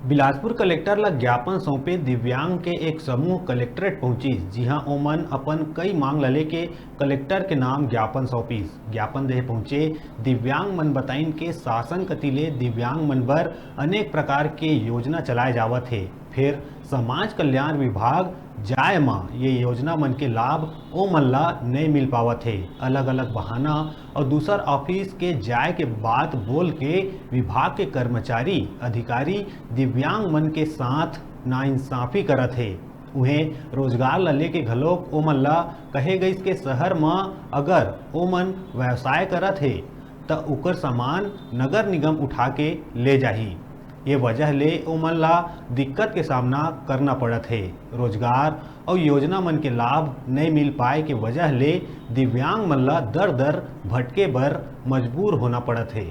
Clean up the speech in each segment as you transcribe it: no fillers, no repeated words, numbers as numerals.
Bilaspur collector ला ज्ञापन सौंपे दिव्यांग के एक समूह कलेक्ट्रेट पहुंची। जी हां, ओमन अपन कई मांग लले के कलेक्टर के नाम ज्ञापन सौंपीस। ज्ञापन देहे पहुंचे दिव्यांग मन बताइन के शासन कतिले दिव्यांग मन बर अनेक प्रकार के योजना चलाए जावत है। फिर समाज कल्याण विभाग जाए माँ ये योजना मन के लाभ ओ मन ला नहीं मिल पावत है। अलग अलग बहाना और दूसर ऑफिस के जाए के बात बोल के विभाग के कर्मचारी अधिकारी दिव्यांग मन के साथ नाइंसाफी करत है। उन्हें रोजगार ला लेके घलोक ओमन ला कहे गई के शहर में अगर ओमन व्यवसाय करत है त उकर सामान नगर निगम उठा के ले जाही। ये वजह ले ओमन ला दिक्कत के सामना करना पड़त है। रोजगार और योजना मन के लाभ नहीं मिल पाए के वजह ले दिव्यांग मन ला दर दर भटके बर मजबूर होना पड़त है।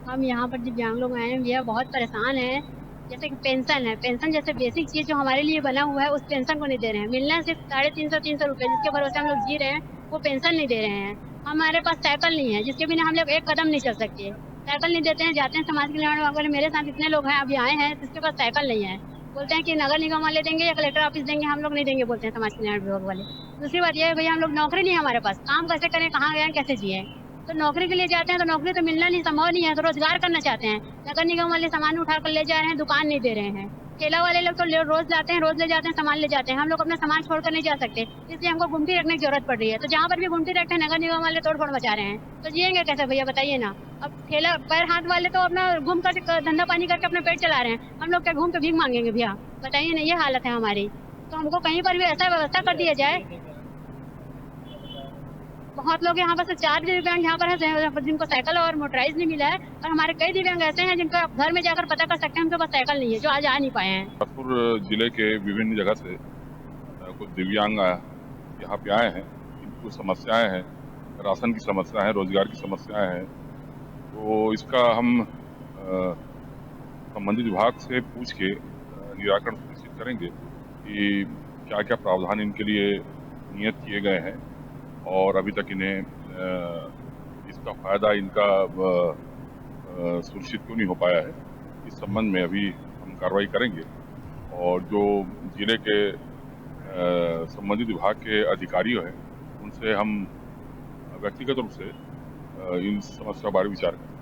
हम यहाँ पर दिव्यांग लोग आए हैं, भैया बहुत परेशान हैं। जैसे कि पेंशन है, पेंशन जैसे बेसिक चीज जो हमारे लिए बना हुआ है उस पेंशन को नहीं दे रहे हैं। मिलना सिर्फ 350 रुपए जिसके भरोसे हम लोग जी रहे हैं, वो पेंशन नहीं दे रहे हैं। हमारे पास साइकिल नहीं है जिसके बिना हम लोग एक कदम नहीं चल सकते। साइकिल नहीं देते हैं, जाते हैं समाज कल्याण विभाग वाले, मेरे साथ इतने लोग हैं अभी आए हैं जिसके पास साइकिल नहीं है। बोलते हैं कि नगर निगम वाले देंगे या कलेक्टर ऑफिस देंगे, हम लोग नहीं देंगे बोलते हैं समाज कल्याण विभाग वाले। दूसरी बात यह है भैया, हम लोग नौकरी नहीं है हमारे पास, काम कैसे करें, कहाँ गए, कैसे जिए। तो नौकरी के लिए जाते हैं तो नौकरी तो मिलना नहीं, संभव नहीं है, तो रोजगार करना चाहते हैं। नगर निगम वाले सामान उठा कर ले जा रहे हैं, दुकान नहीं दे रहे हैं। ठेला वाले लोग तो रोज जाते हैं, रोज ले जाते हैं, सामान ले जाते हैं। हम लोग अपना सामान छोड़कर नहीं जा सकते, इसलिए हमको गुमटी रखने की जरूरत पड़ रही है। तो जहाँ पर भी गुमटी रखते हैं नगर निगम वाले तोड़ फोड़ मचा रहे हैं, तो जिएंगे कैसे भैया बताइए ना। अब ठेला पैर हाथ वाले तो अपना घूम कर धंधा पानी करके अपना पेट चला रहे हैं, हम लोग क्या घूम के भीख मांगेंगे भैया, बताइए ना। ये हालत है हमारी, तो हमको कहीं पर भी ऐसा व्यवस्था कर दिया जाए। बहुत लोग यहाँ पर 4 दिव्यांग यहाँ पर है जिनको साइकिल और मोटराइज नहीं मिला है, और हमारे कई दिव्यांग ऐसे हैं जिनका घर में जाकर पता कर सकते हैं उनके पास साइकिल नहीं है, जो आज आ नहीं पाए हैं। बिलासपुर जिले के विभिन्न जगह से कुछ दिव्यांग यहाँ पे आए हैं। इनको समस्याएं हैं, राशन की समस्या है, रोजगार की समस्याएं हैं। तो इसका हम संबंधित विभाग से पूछ के निराकरण सुनिश्चित करेंगे कि क्या क्या प्रावधान इनके लिए नियत किए गए हैं और अभी तक इन्हें इसका फायदा इनका सुनिश्चित क्यों नहीं हो पाया है। इस संबंध में अभी हम कार्रवाई करेंगे और जो जिले के संबंधित विभाग के अधिकारी हैं उनसे हम व्यक्तिगत रूप से इन समस्या बारे विचार करेंगे।